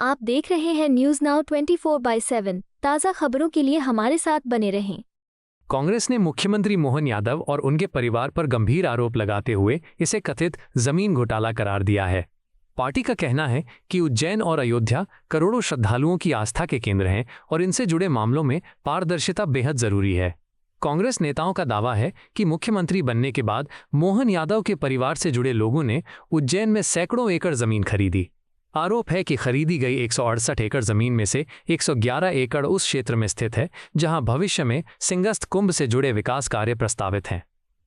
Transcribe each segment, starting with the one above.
आप देख रहे हैं न्यूज नाउ 24/7। ताज़ा खबरों के लिए हमारे साथ बने रहें। कांग्रेस ने मुख्यमंत्री मोहन यादव और उनके परिवार पर गंभीर आरोप लगाते हुए इसे कथित जमीन घोटाला करार दिया है। पार्टी का कहना है कि उज्जैन और अयोध्या करोड़ों श्रद्धालुओं की आस्था के केंद्र हैं और इनसे जुड़े मामलों में पारदर्शिता बेहद जरूरी है। कांग्रेस नेताओं का दावा है कि मुख्यमंत्री बनने के बाद मोहन यादव के परिवार से जुड़े लोगों ने उज्जैन में सैकड़ों एकड़ जमीन खरीदी। आरोप है कि खरीदी गई 168 एकड़ जमीन में से 111 एकड़ उस क्षेत्र में स्थित है जहां भविष्य में सिंहस्थ कुंभ से जुड़े विकास कार्य प्रस्तावित हैं।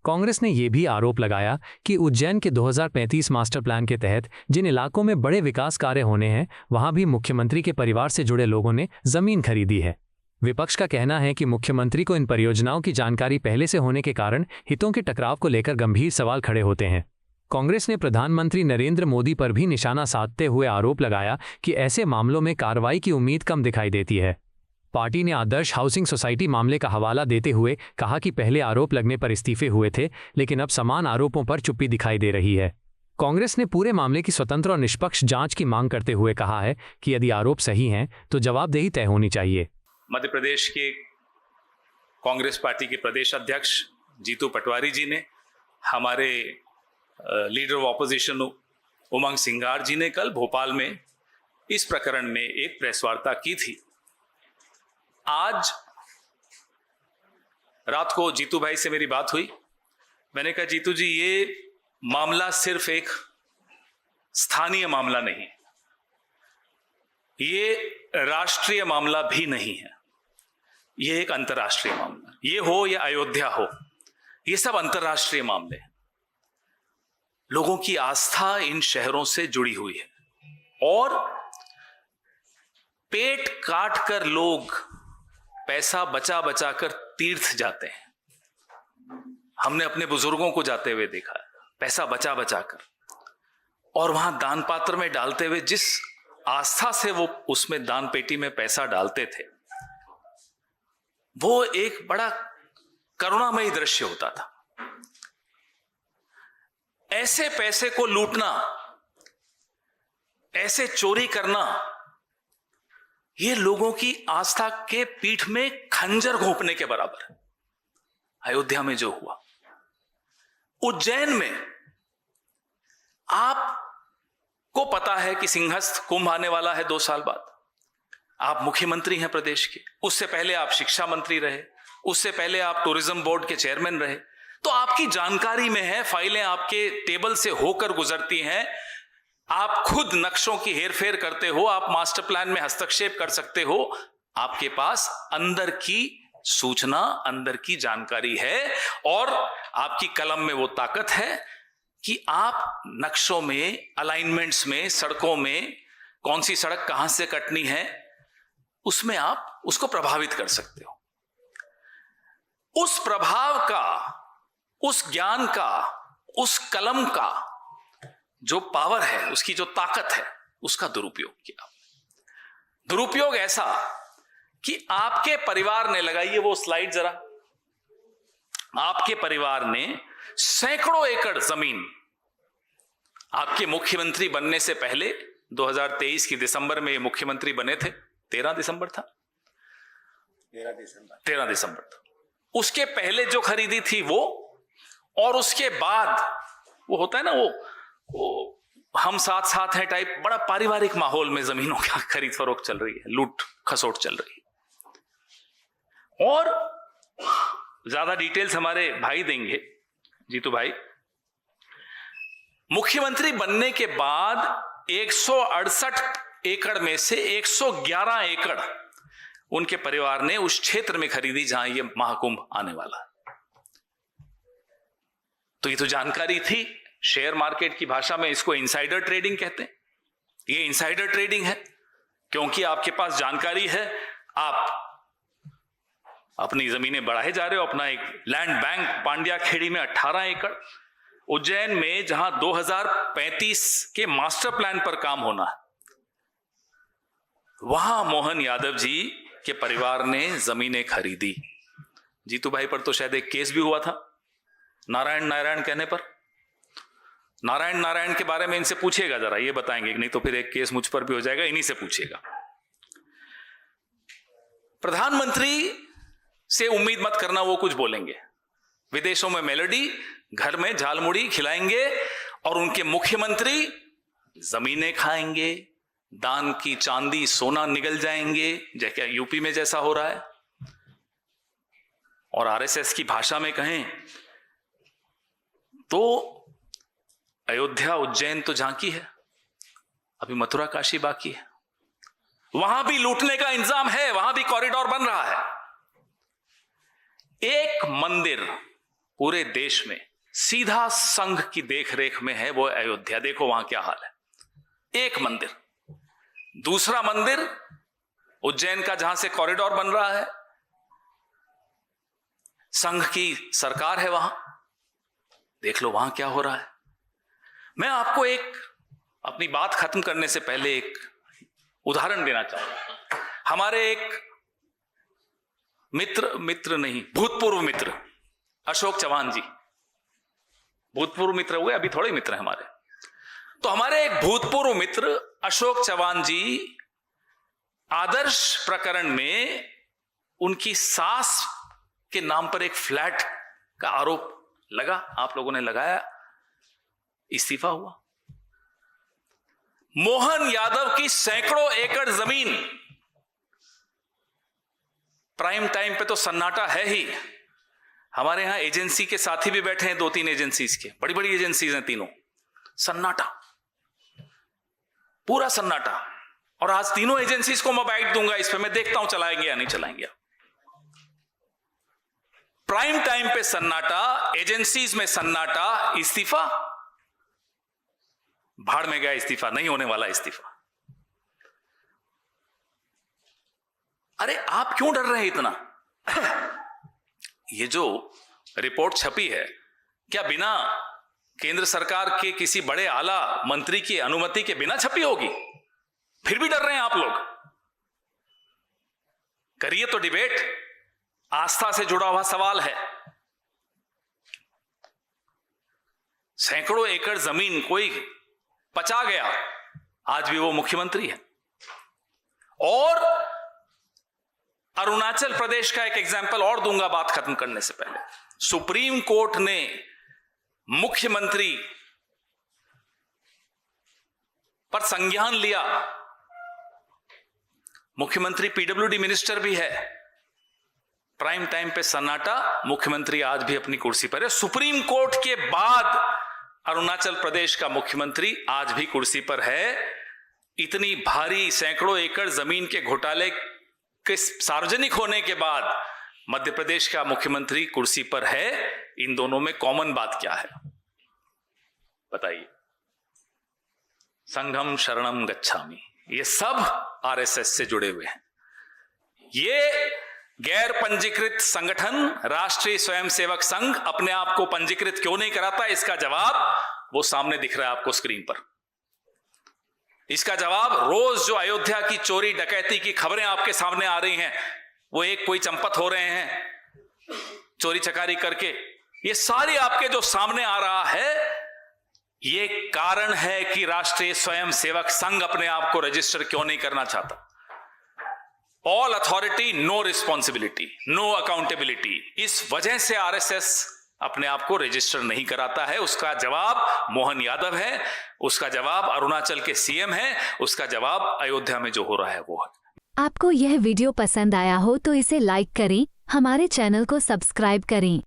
कांग्रेस ने यह भी आरोप लगाया कि उज्जैन के 2035 मास्टर प्लान के तहत जिन इलाकों में बड़े विकास कार्य होने हैं वहां भी मुख्यमंत्री के परिवार से जुड़े लोगों ने जमीन खरीदी है। विपक्ष का कहना है कि मुख्यमंत्री को इन परियोजनाओं की जानकारी पहले से होने के कारण हितों के टकराव को लेकर गंभीर सवाल खड़े होते हैं। कांग्रेस ने प्रधानमंत्री नरेंद्र मोदी पर भी निशाना साधते हुए आरोप लगाया कि ऐसे मामलों में कार्रवाई की उम्मीद कम दिखाई देती है। पार्टी ने आदर्श हाउसिंग सोसाइटी मामले का हवाला देते हुए कहा कि पहले आरोप लगने पर इस्तीफे हुए थे, लेकिन अब समान आरोपों पर चुप्पी दिखाई दे रही है। कांग्रेस ने पूरे मामले की स्वतंत्र और निष्पक्ष जांच की मांग करते हुए कहा है कि यदि आरोप सही हैं तो जवाबदेही तय होनी चाहिए। मध्य प्रदेश के कांग्रेस पार्टी के प्रदेश अध्यक्ष जीतू पटवारी जी ने हमारे leader of opposition Umang Singhar जी ने कल भोपाल में इस प्रकरण में एक प्रेस वार्ता की थी। आज रात को जीतू भाई से मेरी बात हुई। मैंने कहा जीतू जी, ये मामला सिर्फ एक स्थानीय मामला नहीं, ये राष्ट्रीय मामला भी नहीं है, ये एक अंतर्राष्ट्रीय मामला। ये हो या अयोध्या हो, ये सब अंतर्राष्ट्रीय मामले हैं। लोगों की आस्था इन शहरों से जुड़ी हुई है और पेट काट कर लोग पैसा बचा बचा कर तीर्थ जाते हैं। हमने अपने बुजुर्गों को जाते हुए देखा, पैसा बचा बचा कर, और वहां दान पात्र में डालते हुए जिस आस्था से वो उसमें दान पेटी में पैसा डालते थे, वो एक बड़ा करुणामयी दृश्य होता था। ऐसे पैसे को लूटना, ऐसे चोरी करना, ये लोगों की आस्था के पीठ में खंजर घोंपने के बराबर है। अयोध्या में जो हुआ, उज्जैन में आपको पता है कि सिंहस्थ कुंभ आने वाला है 2 साल बाद। आप मुख्यमंत्री हैं प्रदेश के, उससे पहले आप शिक्षा मंत्री रहे, उससे पहले आप टूरिज्म बोर्ड के चेयरमैन रहे, तो आपकी जानकारी में है, फाइलें आपके टेबल से होकर गुजरती हैं। आप खुद नक्शों की हेरफेर करते हो, आप मास्टर प्लान में हस्तक्षेप कर सकते हो। आपके पास अंदर की सूचना, अंदर की जानकारी है और आपकी कलम में वो ताकत है कि आप नक्शों में, अलाइनमेंट्स में, सड़कों में कौन सी सड़क कहां से कटनी है, उसमें आप उसको प्रभावित कर सकते हो। उस प्रभाव का, उस ज्ञान का, उस कलम का जो पावर है, उसकी जो ताकत है, उसका दुरुपयोग किया। दुरुपयोग ऐसा कि आपके परिवार ने, लगाइए वो स्लाइड जरा, आपके परिवार ने सैकड़ों एकड़ जमीन आपके मुख्यमंत्री बनने से पहले 2023 की दिसंबर में मुख्यमंत्री बने थे, 13 दिसंबर था, 13 दिसंबर था। उसके पहले जो खरीदी थी वो, और उसके बाद वो होता है ना, वो हम साथ साथ हैं टाइप, बड़ा पारिवारिक माहौल में जमीनों की खरीद फरोख्त चल रही है, लूट खसोट चल रही है। और ज्यादा डिटेल्स हमारे भाई देंगे, जीतू भाई। मुख्यमंत्री बनने के बाद 168 एकड़ में से 111 एकड़ उनके परिवार ने उस क्षेत्र में खरीदी जहां ये महाकुंभ आने वाला है। तो ये तो जानकारी थी। शेयर मार्केट की भाषा में इसको इनसाइडर ट्रेडिंग कहते हैं। ये इनसाइडर ट्रेडिंग है क्योंकि आपके पास जानकारी है, आप अपनी जमीनें बढ़ाए जा रहे हो। अपना एक लैंड बैंक पांड्या खेड़ी में 18 एकड़, उज्जैन में जहां 2035 के मास्टर प्लान पर काम होना है, वहां मोहन यादव जी के परिवार ने जमीनें खरीदी। जीतू भाई पर तो शायद एक केस भी हुआ था, नारायण नारायण कहने पर। नारायण नारायण के बारे में इनसे पूछिएगा जरा, ये बताएंगे, नहीं तो फिर एक केस मुझ पर भी हो जाएगा, इन्हीं से पूछिएगा। प्रधानमंत्री से उम्मीद मत करना वो कुछ बोलेंगे। विदेशों में मेलोडी, घर में झालमुड़ी खिलाएंगे, और उनके मुख्यमंत्री जमीनें खाएंगे, दान की चांदी सोना निगल जाएंगे, जैसे यूपी में जैसा हो रहा है। और आरएसएस की भाषा में कहें तो अयोध्या उज्जैन तो झांकी है, अभी मथुरा काशी बाकी है। वहां भी लूटने का इंतजाम है, वहां भी कॉरिडोर बन रहा है। एक मंदिर पूरे देश में सीधा संघ की देखरेख में है, वो अयोध्या। देखो वहां क्या हाल है, एक मंदिर। दूसरा मंदिर उज्जैन का, जहां से कॉरिडोर बन रहा है, संघ की सरकार है वहां। देख लो वहां क्या हो रहा है। मैं आपको एक, अपनी बात खत्म करने से पहले एक उदाहरण देना चाहूंगा। हमारे एक मित्र नहीं, भूतपूर्व मित्र अशोक चौहान जी, भूतपूर्व मित्र हुए, अभी थोड़े मित्र हैं हमारे। तो हमारे एक भूतपूर्व मित्र अशोक चौहान जी, आदर्श प्रकरण में उनकी सास के नाम पर एक फ्लैट का आरोप लगा, आप लोगों ने लगाया, इस्तीफा हुआ। मोहन यादव की सैकड़ों एकड़ जमीन, प्राइम टाइम पे तो सन्नाटा है ही। हमारे यहां एजेंसी के साथी भी बैठे हैं, 2-3 एजेंसीज के, बड़ी बड़ी एजेंसीज हैं तीनों, सन्नाटा, पूरा सन्नाटा। और आज तीनों एजेंसीज को मैं बाइट दूंगा इस पे, मैं देखता हूं चलाएंगे या नहीं चलाएंगे। प्राइम टाइम पे सन्नाटा, एजेंसीज में सन्नाटा, इस्तीफा, भाड़ में गया इस्तीफा, नहीं होने वाला इस्तीफा। अरे आप क्यों डर रहे हैं इतना? ये जो रिपोर्ट छपी है, क्या बिना केंद्र सरकार के किसी बड़े आला मंत्री की अनुमति के बिना छपी होगी? फिर भी डर रहे हैं आप लोग? करिए तो डिबेट, आस्था से जुड़ा हुआ सवाल है। सैकड़ों एकड़ जमीन कोई पचा गया, आज भी वो मुख्यमंत्री है। और अरुणाचल प्रदेश का एक एग्जाम्पल और दूंगा बात खत्म करने से पहले। सुप्रीम कोर्ट ने मुख्यमंत्री पर संज्ञान लिया। मुख्यमंत्री पीडब्ल्यूडी मिनिस्टर भी है, प्राइम टाइम पे सन्नाटा, मुख्यमंत्री आज भी अपनी कुर्सी पर है। सुप्रीम कोर्ट के बाद अरुणाचल प्रदेश का मुख्यमंत्री आज भी कुर्सी पर है। इतनी भारी सैकड़ों एकड़ जमीन के घोटाले के सार्वजनिक होने के बाद मध्य प्रदेश का मुख्यमंत्री कुर्सी पर है। इन दोनों में कॉमन बात क्या है बताइए? संघम शरणम गच्छामि, ये सब आरएसएस से जुड़े हुए हैं। ये गैर पंजीकृत संगठन राष्ट्रीय स्वयंसेवक संघ अपने आप को पंजीकृत क्यों नहीं कराता, इसका जवाब वो सामने दिख रहा है आपको स्क्रीन पर। इसका जवाब रोज जो अयोध्या की चोरी डकैती की खबरें आपके सामने आ रही हैं, वो एक कोई चंपत हो रहे हैं चोरी चकारी करके, ये सारी आपके जो सामने आ रहा है, ये कारण है कि राष्ट्रीय स्वयंसेवक संघ अपने आप को रजिस्टर क्यों नहीं करना चाहता। All authority, no responsibility, no accountability, इस वजह से आरएसएस अपने आप को रजिस्टर नहीं कराता है। उसका जवाब मोहन यादव है, उसका जवाब अरुणाचल के सीएम है, उसका जवाब अयोध्या में जो हो रहा है वो है। आपको यह वीडियो पसंद आया हो तो इसे लाइक करें, हमारे चैनल को सब्सक्राइब करें।